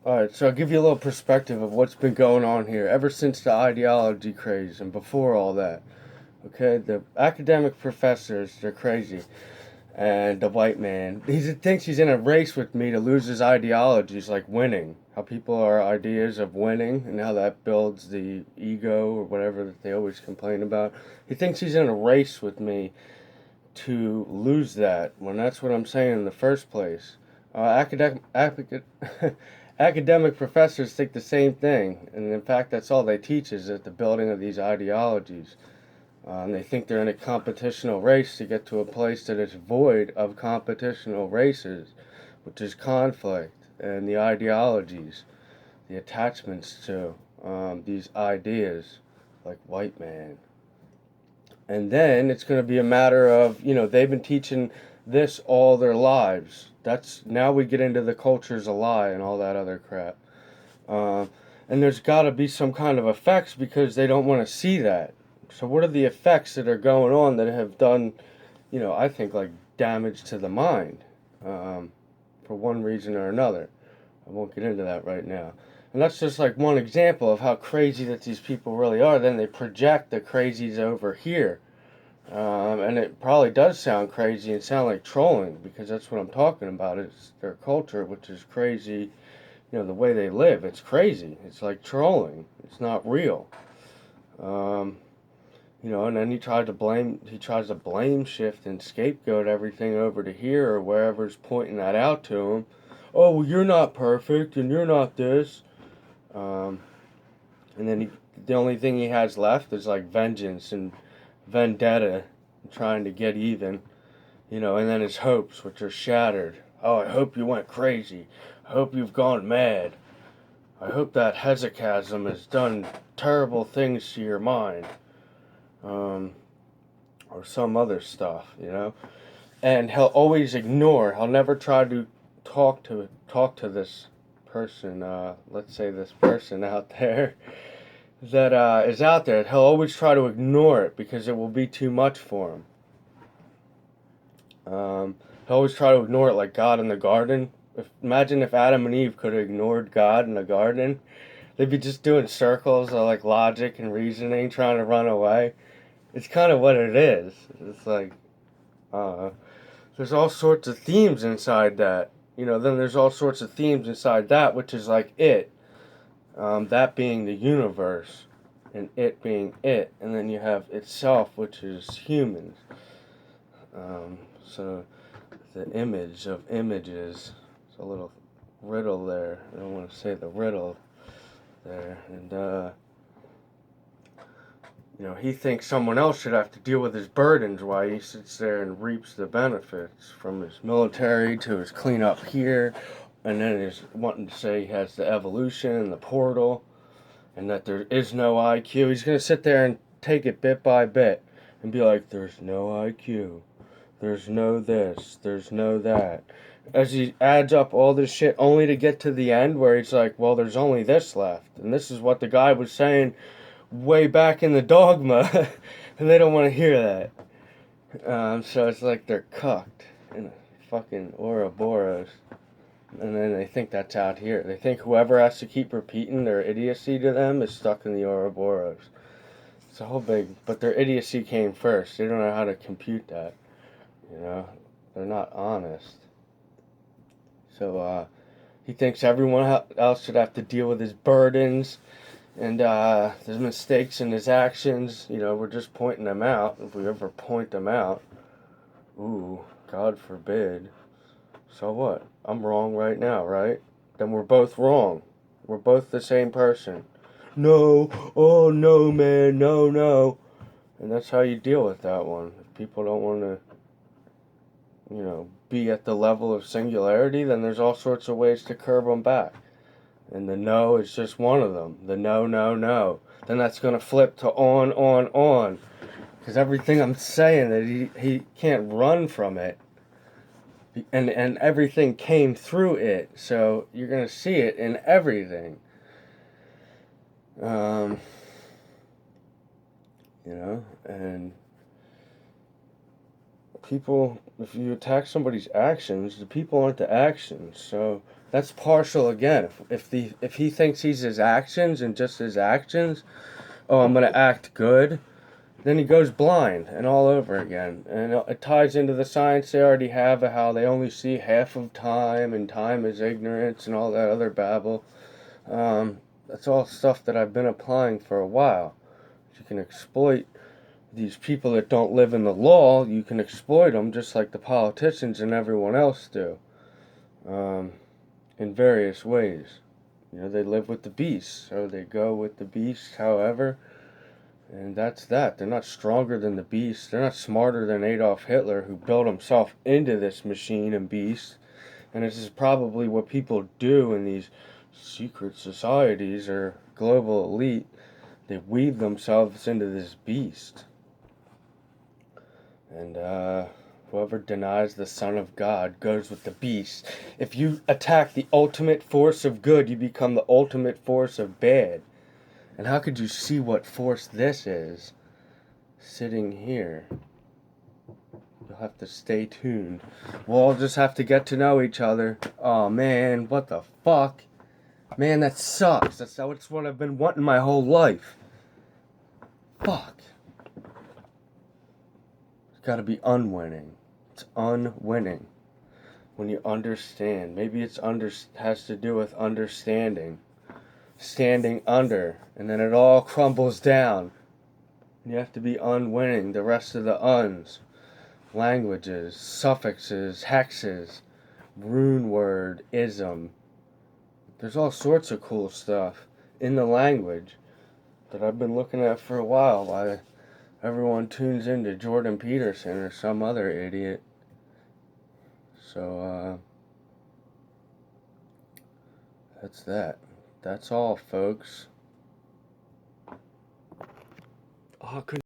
Alright, so I'll give you a little perspective of what's been going on here ever since the ideology craze and before all that. Okay, the academic professors, they're crazy. And the white man, he thinks he's in a race with me to lose his ideologies, like winning. How people are ideas of winning and how that builds the ego or whatever that they always complain about. He thinks he's in a race with me to lose that when that's what I'm saying in the first place. Academic professors think the same thing, and in fact, that's all they teach is that the building of these ideologies. They think they're in a competitional race to get to a place that is void of competitional races, which is conflict and the ideologies, the attachments to these ideas, like white man. And then it's going to be a matter of, they've been teaching this all their lives. Now we get into the culture's a lie and all that other crap. Um, and there's got to be some kind of effects because they don't want to see that. So what are the effects that are going on that have done, I think like damage to the mind, for one reason or another. I won't get into that right now. And that's just like one example of how crazy that these people really are. Then they project the crazies over here. And it probably does sound crazy and sound like trolling because that's what I'm talking about. It's their culture, which is crazy. The way they live, it's crazy. It's like trolling. It's not real. Um, and then he tries to blame shift and scapegoat everything over to here or wherever's pointing that out to him. Oh, well, you're not perfect and you're not this. Um, and then the only thing he has left is like vengeance and vendetta, trying to get even, and then his hopes, which are shattered. Oh, I hope you went crazy. I hope you've gone mad. I hope that hesychasm has done terrible things to your mind. Or some other stuff. And he'll always ignore. He'll never try to talk to this person. Let's say this person out there that is out there. He'll always try to ignore it because it will be too much for him. He'll always try to ignore it like God in the garden. Imagine if Adam and Eve could have ignored God in the garden. They'd be just doing circles of like logic and reasoning, trying to run away. It's kind of what it is. It's like, there's all sorts of themes inside that. Then there's all sorts of themes inside that, which is like it. That being the universe, and it being it. And then you have itself, which is humans. So the image of images. It's a little riddle there. I don't want to say the riddle there. And, he thinks someone else should have to deal with his burdens while he sits there and reaps the benefits from his military to his cleanup here. And then he's wanting to say he has the evolution and the portal and that there is no IQ. He's going to sit there and take it bit by bit and be like, there's no IQ. There's no this. There's no that. As he adds up all this shit only to get to the end where he's like, well, there's only this left. And this is what the guy was saying way back in the dogma. And they don't want to hear that. So it's like they're cucked in a fucking Ouroboros. And then they think that's out here. They think whoever has to keep repeating their idiocy to them is stuck in the Ouroboros. It's a whole big... But their idiocy came first. They don't know how to compute that. They're not honest. So he thinks everyone else should have to deal with his burdens and his mistakes and his actions. We're just pointing them out. If we ever point them out, ooh, God forbid. So what? I'm wrong right now, right? Then we're both wrong. We're both the same person. No, oh no, man, no, no. And that's how you deal with that one. If people don't want to be at the level of singularity, then there's all sorts of ways to curb them back. And the no is just one of them. The no, no, no. Then that's going to flip to on. Because everything I'm saying, that he can't run from it. And everything came through it. So you're going to see it in everything. And people, if you attack somebody's actions, the people aren't the actions. So That's partial again. If he thinks he's his actions and just his actions, oh, I'm gonna act good, then he goes blind and all over again. And it ties into the science they already have of how they only see half of time and time is ignorance and all that other babble. That's all stuff that I've been applying for a while. You can exploit these people that don't live in the law. You can exploit them just like the politicians and everyone else do, in various ways. You know, they live with the beast, so they go with the beast, however. And that's that. They're not stronger than the beast. They're not smarter than Adolf Hitler, who built himself into this machine and beast. And this is probably what people do in these secret societies or global elite. They weave themselves into this beast. And whoever denies the Son of God goes with the beast. If you attack the ultimate force of good, you become the ultimate force of bad. And how could you see what force this is sitting here? You'll have to stay tuned. We'll all just have to get to know each other. Oh man, what the fuck? Man, that sucks. That's what I've been wanting my whole life. Fuck. It's gotta be unwinning. It's unwinning. When you understand. Maybe has to do with understanding. Standing under. And then it all crumbles down. You have to be unwinning the rest of the uns. Languages, suffixes, hexes, rune word, ism. There's all sorts of cool stuff in the language that I've been looking at for a while while everyone tunes into Jordan Peterson or some other idiot. So, that's that. That's all, folks. Oh,